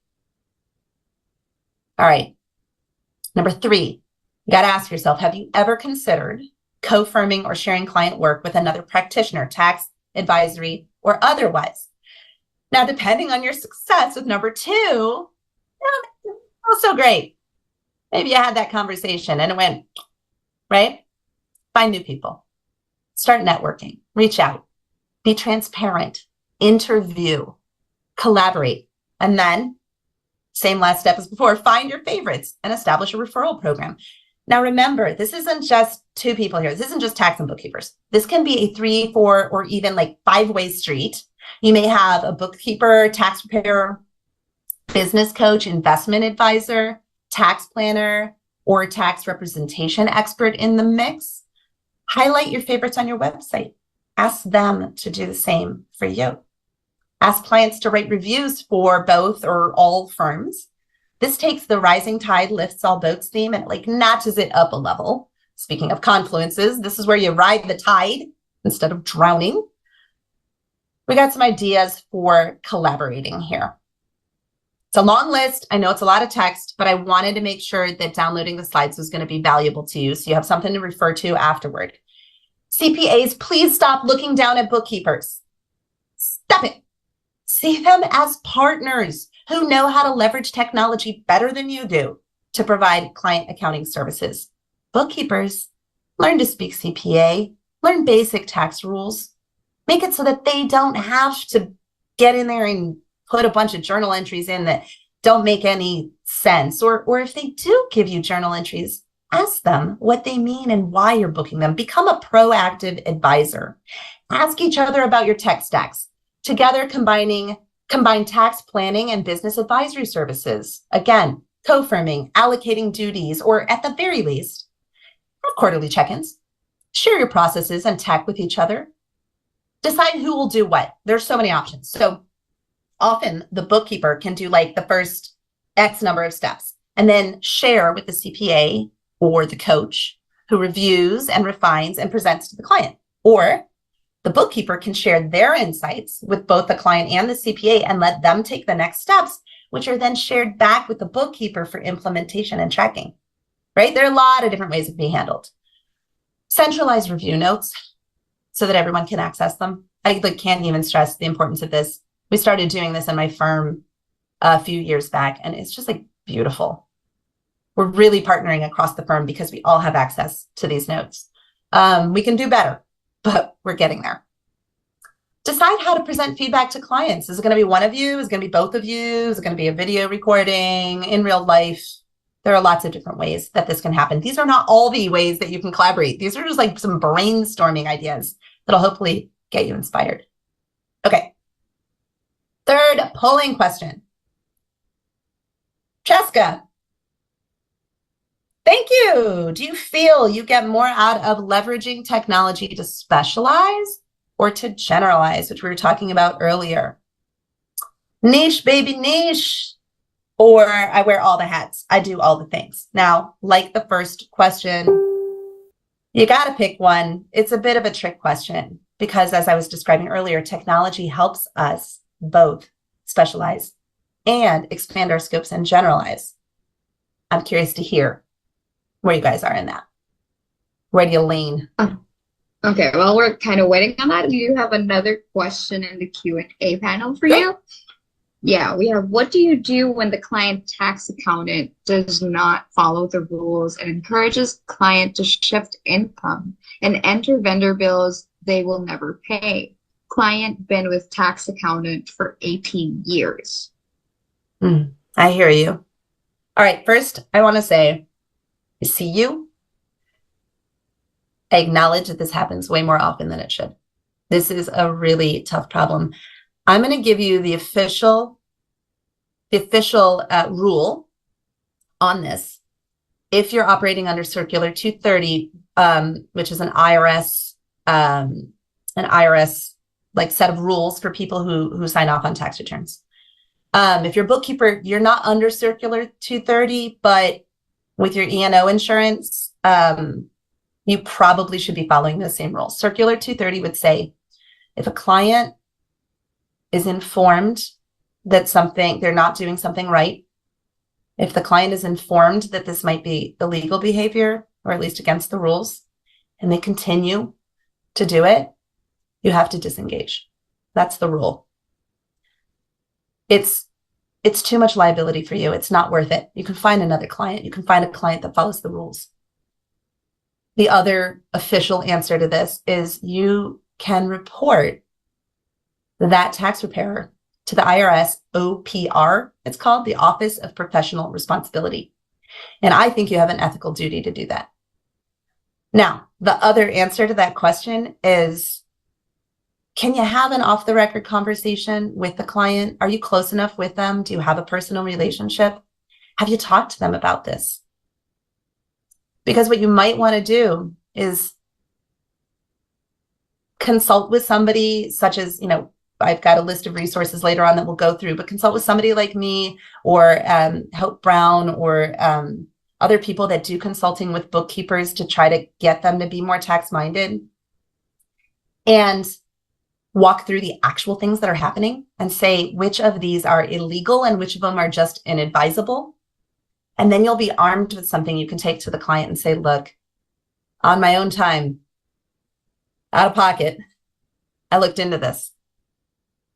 All right. Number 3, you got to ask yourself, have you ever considered co-firming or sharing client work with another practitioner, tax, advisory, or otherwise? Now, depending on your success with number 2, not so great. Maybe you had that conversation and it went, right? Find new people. Start networking. Reach out. Be transparent. Interview. Collaborate. And then, same last step as before, find your favorites and establish a referral program. Now, remember, this isn't just 2 people here. This isn't just tax and bookkeepers. This can be a 3, 4, or even like 5-way street. You may have a bookkeeper, tax preparer, business coach, investment advisor, tax planner, or tax representation expert in the mix. Highlight your favorites on your website. Ask them to do the same for you. Ask clients to write reviews for both or all firms. This takes the rising tide lifts all boats theme and like notches it up a level. Speaking of confluences, this is where you ride the tide instead of drowning. We got some ideas for collaborating here. It's a long list. I know it's a lot of text, but I wanted to make sure that downloading the slides was going to be valuable to you, so you have something to refer to afterward. CPAs, please stop looking down at bookkeepers. Stop it. See them as partners who know how to leverage technology better than you do to provide client accounting services. Bookkeepers, learn to speak CPA, learn basic tax rules, make it so that they don't have to get in there and put a bunch of journal entries in that don't make any sense. Or if they do give you journal entries, ask them what they mean and why you're booking them. Become a proactive advisor. Ask each other about your tech stacks. Together, combine tax planning and business advisory services. Again, co-firming, allocating duties, or at the very least, have quarterly check-ins. Share your processes and tech with each other. Decide who will do what. There's so many options. So often the bookkeeper can do like the first X number of steps and then share with the CPA or the coach who reviews and refines and presents to the client. Or the bookkeeper can share their insights with both the client and the CPA and let them take the next steps, which are then shared back with the bookkeeper for implementation and tracking, right? There are a lot of different ways it can be handled. Centralized review notes so that everyone can access them. I can't even stress the importance of this. We started doing this in my firm a few years back, and it's just like beautiful. We're really partnering across the firm because we all have access to these notes. We can do better, but we're getting there. Decide how to present feedback to clients. Is it going to be one of you? Is it going to be both of you? Is it going to be a video recording in real life? There are lots of different ways that this can happen. These are not all the ways that you can collaborate. These are just like some brainstorming ideas that'll hopefully get you inspired. Okay. Third polling question. Jessica, thank you. Do you feel you get more out of leveraging technology to specialize or to generalize, which we were talking about earlier? Niche, baby, niche. Or I wear all the hats. I do all the things. Now, like the first question, you got to pick one. It's a bit of a trick question because, as I was describing earlier, technology helps us both specialize and expand our scopes and generalize. I'm curious to hear where you guys are in that. Where do you lean? Okay, well, we're kind of waiting on that. Do you have another question in the Q&A panel for you? Yeah, we have, what do you do when the client tax accountant does not follow the rules and encourages client to shift income and enter vendor bills they will never pay? Client been with tax accountant for 18 years. I hear you. All right, first, I want to say, I see you. I acknowledge that this happens way more often than it should. This is a really tough problem. I'm going to give you the official rule on this. If you're operating under Circular 230, which is an IRS like set of rules for people who sign off on tax returns. If you're a bookkeeper, you're not under Circular 230, but with your E&O insurance, you probably should be following the same rules. Circular 230 would say, if a client is informed that they're not doing something right, if the client is informed that this might be illegal behavior, or at least against the rules, and they continue to do it, you have to disengage. That's the rule. It's too much liability for you. It's not worth it. You can find another client. You can find a client that follows the rules. The other official answer to this is you can report that tax preparer to the IRS OPR. It's called the Office of Professional Responsibility. And I think you have an ethical duty to do that. Now, the other answer to that question is, can you have an off-the-record conversation with the client? Are you close enough with them? Do you have a personal relationship? Have you talked to them about this? Because what you might want to do is consult with somebody such as, I've got a list of resources later on that we'll go through, but consult with somebody like me or Hope Brown or other people that do consulting with bookkeepers to try to get them to be more tax-minded and walk through the actual things that are happening and say which of these are illegal and which of them are just inadvisable. And then you'll be armed with something you can take to the client and say, look, on my own time, out of pocket, I looked into this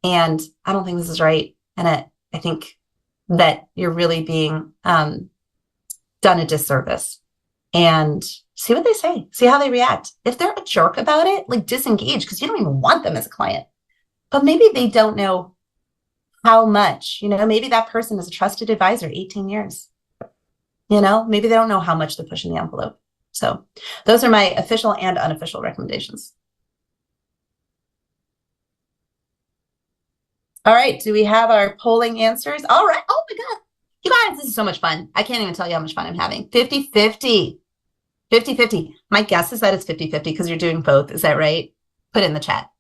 and I don't think this is right. And I think that you're really being done a disservice. And see what they say, see how they react. If they're a jerk about it, like disengage, because you don't even want them as a client. But maybe they don't know how much, maybe that person is a trusted advisor, 18 years. Maybe they don't know how much they're pushing the envelope. So those are my official and unofficial recommendations. All right, do we have our polling answers? All right, oh my God. You guys, this is so much fun. I can't even tell you how much fun I'm having. 50-50. 50-50. My guess is that it's 50-50 because you're doing both. Is that right? Put it in the chat.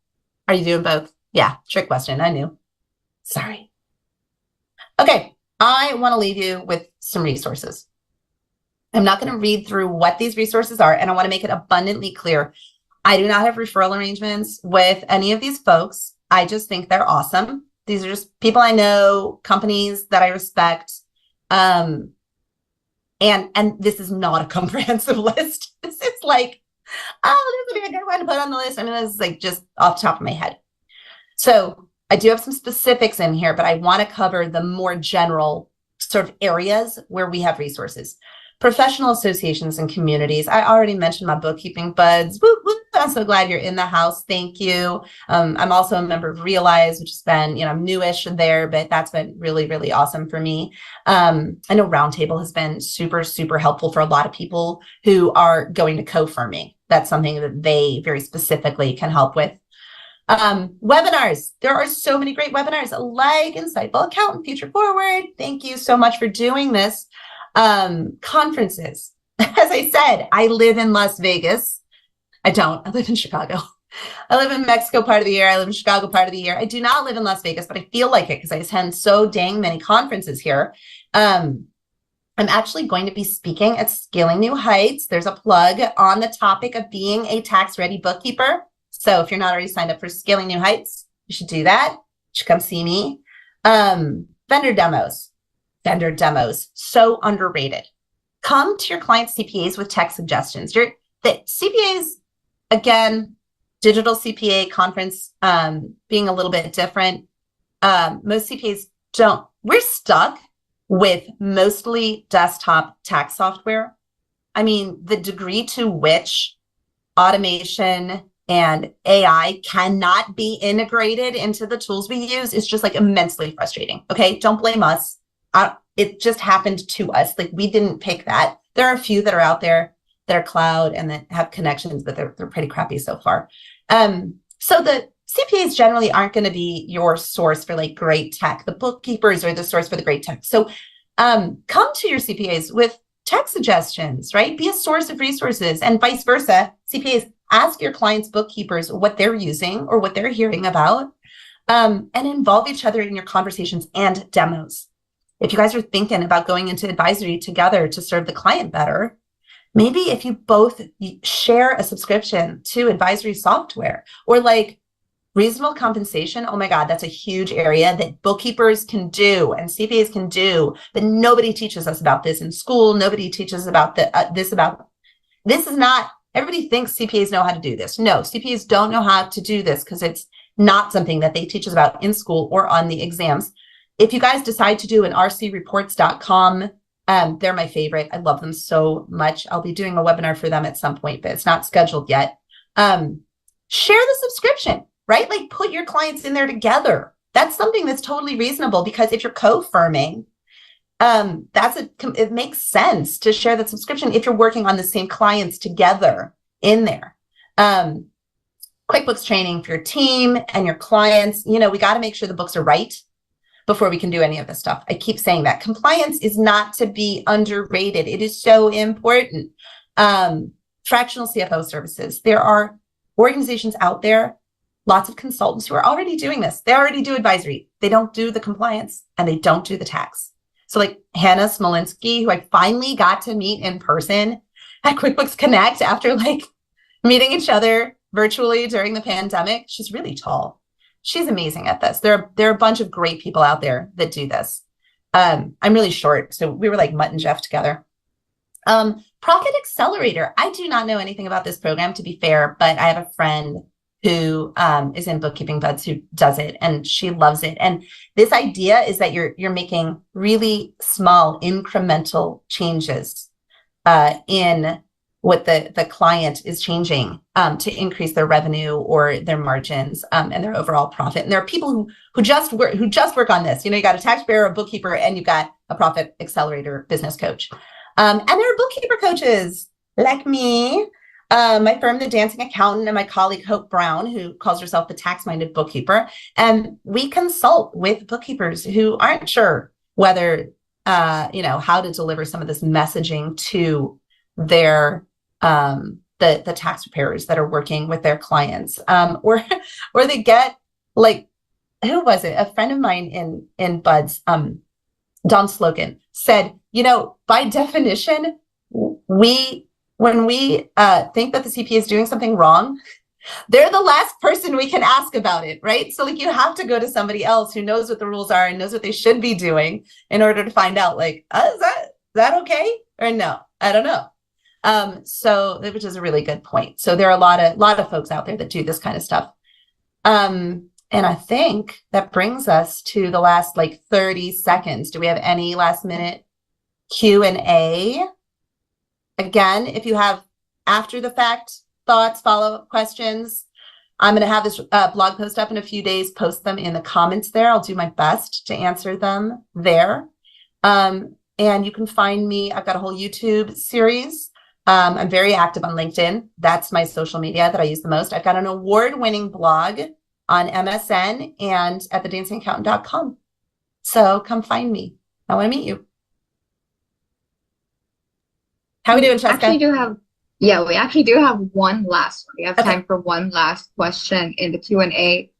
Are you doing both? Yeah, trick question. I knew. Sorry. Okay, I want to leave you with some resources. I'm not going to read through what these resources are, and I want to make it abundantly clear. I do not have referral arrangements with any of these folks. I just think they're awesome. These are just people I know, companies that I respect. And this is not a comprehensive list. This is like, oh, this would be a good one to put on the list. I mean, this is like just off the top of my head. So I do have some specifics in here, but I want to cover the more general sort of areas where we have resources. Professional associations and communities. I already mentioned my bookkeeping buds. Woo, woo. I'm so glad you're in the house. Thank you. I'm also a member of Realize, which has been, I'm newish there, but that's been really, really awesome for me. I know Roundtable has been super, super helpful for a lot of people who are going to co-firming. That's something that they very specifically can help with. Webinars. There are so many great webinars like Insightful Accountant, Future Forward. Thank you so much for doing this. Conferences. As I said, I live in Las Vegas. I don't. I live in Chicago. I live in Mexico part of the year. I live in Chicago part of the year. I do not live in Las Vegas, but I feel like it because I attend so dang many conferences here. I'm actually going to be speaking at Scaling New Heights. There's a plug on the topic of being a tax-ready bookkeeper. So if you're not already signed up for Scaling New Heights, you should do that. You should come see me. Vendor demos. Vendor demos. So underrated. Come to your client CPAs with tech suggestions. The CPAs, again, digital CPA conference being a little bit different. Most CPAs don't. We're stuck with mostly desktop tax software. I mean, the degree to which automation and AI cannot be integrated into the tools we use is just like immensely frustrating. Okay, don't blame us. It just happened to us. Like, we didn't pick that. There are a few that are out there that are cloud and that have connections, but they're pretty crappy so far. So the CPAs generally aren't going to be your source for like great tech. The bookkeepers are the source for the great tech. So come to your CPAs with tech suggestions, right? Be a source of resources, and vice versa. CPAs, ask your clients' bookkeepers what they're using or what they're hearing about, and involve each other in your conversations and demos. If you guys are thinking about going into advisory together to serve the client better, maybe if you both share a subscription to advisory software or like reasonable compensation. Oh my God, that's a huge area that bookkeepers can do and CPAs can do, but nobody teaches us about this in school. Nobody teaches about this is not, everybody thinks CPAs know how to do this. No, CPAs don't know how to do this because it's not something that they teach us about in school or on the exams. If you guys decide to do an rcreports.com, they're my favorite. I love them so much. I'll be doing a webinar for them at some point, but it's not scheduled yet. Share the subscription, right? Like, put your clients in there together. That's something that's totally reasonable, because if you're co-firming, it makes sense to share that subscription if you're working on the same clients together in there. QuickBooks training for your team and your clients. You know, we got to make sure the books are right before we can do any of this stuff. I keep saying that. Compliance is not to be underrated. It is so important. Fractional CFO services. There are organizations out there, lots of consultants who are already doing this. They already do advisory. They don't do the compliance and they don't do the tax. So like Hannah Smolinski, who I finally got to meet in person at QuickBooks Connect after like meeting each other virtually during the pandemic. She's really tall. She's amazing at this. There are a bunch of great people out there that do this. I'm really short, so we were like Mutt and Jeff together. Profit Accelerator. I do not know anything about this program, to be fair, but I have a friend who is in Bookkeeping Buds who does it, and she loves it. And this idea is that you're making really small incremental changes in what the client is changing to increase their revenue or their margins and their overall profit. And there are people who just work on this. You know, you got a tax preparer, a bookkeeper, and you've got a Profit Accelerator business coach. And there are bookkeeper coaches like me, my firm, The Dancing Accountant, and my colleague Hope Brown, who calls herself the Tax-Minded Bookkeeper. And we consult with bookkeepers who aren't sure whether, how to deliver some of this messaging to their the tax preparers that are working with their clients, or they get like, who was it? A friend of mine in Buds, Don Slogan, said, by definition, when we think that the CPA is doing something wrong, they're the last person we can ask about it, right? So like, you have to go to somebody else who knows what the rules are and knows what they should be doing in order to find out, like, is that okay? Or no, I don't know. So which is a really good point. So there are a lot of folks out there that do this kind of stuff. And I think that brings us to the last like 30 seconds. Do we have any last minute Q&A? Again, if you have after the fact thoughts, follow-up questions, I'm going to have this blog post up in a few days. Post them in the comments there. I'll do my best to answer them there. And you can find me. I've got a whole YouTube series. I'm very active on LinkedIn. That's my social media that I use the most. I've got an award-winning blog on MSN and at thedancingaccountant.com. So come find me. I want to meet you. How are we doing, Cheska? We actually do have one last one. We have time for one last question in the Q&A.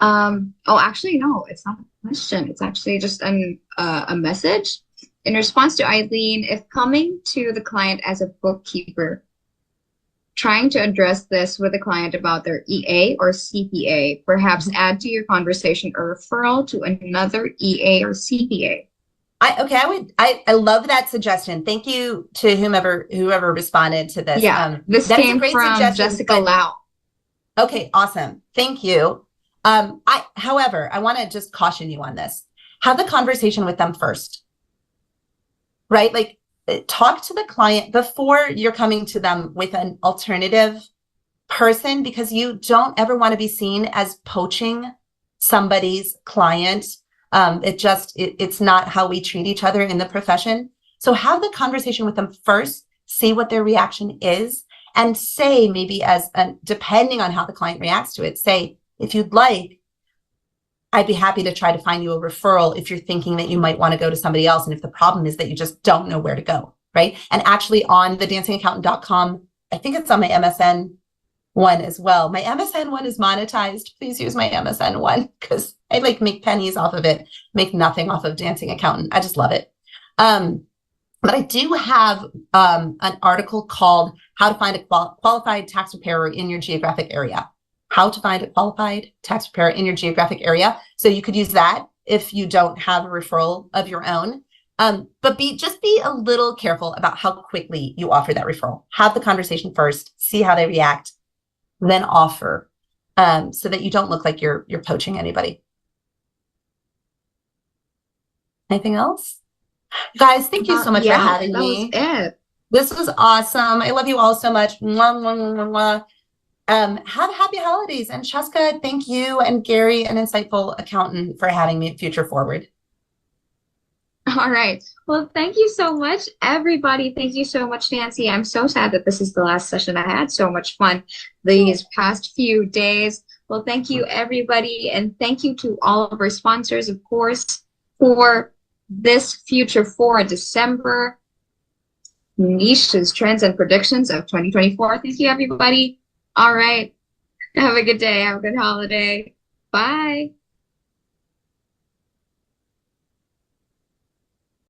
Actually, no, it's not a question. It's actually just a message. In response to Eileen, if coming to the client as a bookkeeper, trying to address this with the client about their EA or CPA, perhaps add to your conversation a referral to another EA or CPA. I love that suggestion. Thank you to whoever responded to this. Yeah, this came from Jessica Lau. Okay, awesome. Thank you. However, I want to just caution you on this. Have the conversation with them first, right? Like, talk to the client before you're coming to them with an alternative person, because you don't ever want to be seen as poaching somebody's client. It's not how we treat each other in the profession. So have the conversation with them first, see what their reaction is, and say, maybe depending on how the client reacts to it, say, if you'd like, I'd be happy to try to find you a referral if you're thinking that you might want to go to somebody else. And if the problem is that you just don't know where to go, right? And actually on thedancingaccountant.com, I think it's on my MSN one as well. My MSN one is monetized. Please use my MSN one, because I make pennies off of it, make nothing off of Dancing Accountant. I just love it. But I do have an article called How to Find a Qualified Tax Preparer in Your Geographic Area. How to find a qualified tax preparer in your geographic area. So you could use that if you don't have a referral of your own. But just be a little careful about how quickly you offer that referral. Have the conversation first, see how they react, then offer, so that you don't look like you're poaching anybody. Anything else? Guys, thank you so much for having me. That was it. This was awesome. I love you all so much. Mwah, mwah, mwah, mwah. Have happy holidays. And Cheska, thank you, and Gary, an insightful accountant, for having me at Future Forward. All right. Well, thank you so much, everybody. Thank you so much, Nancy. I'm so sad that this is the last session. I had so much fun these past few days. Well, thank you, everybody. And thank you to all of our sponsors, of course, for this Future Forward December niches, trends, and predictions of 2024. Thank you, everybody. All right. Have a good day. Have a good holiday. Bye.